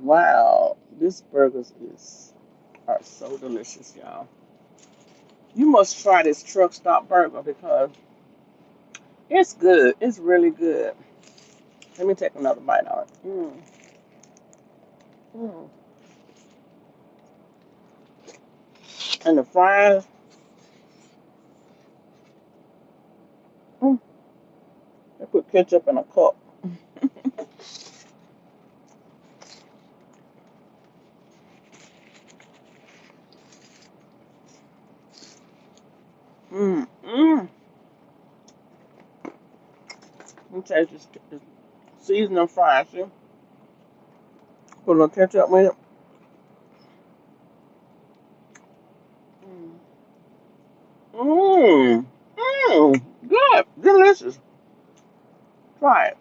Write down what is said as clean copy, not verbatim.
Wow, this burgers are so delicious, y'all. You must try this truck stop burger because it's good. It's really good. Let me take another bite of it. Mm. And the fries. Mm. They put ketchup in a cup. Mm. Let me taste this seasoning fries. See? Put a little ketchup with it. Mmm. Mmm. Good. Delicious. Try it.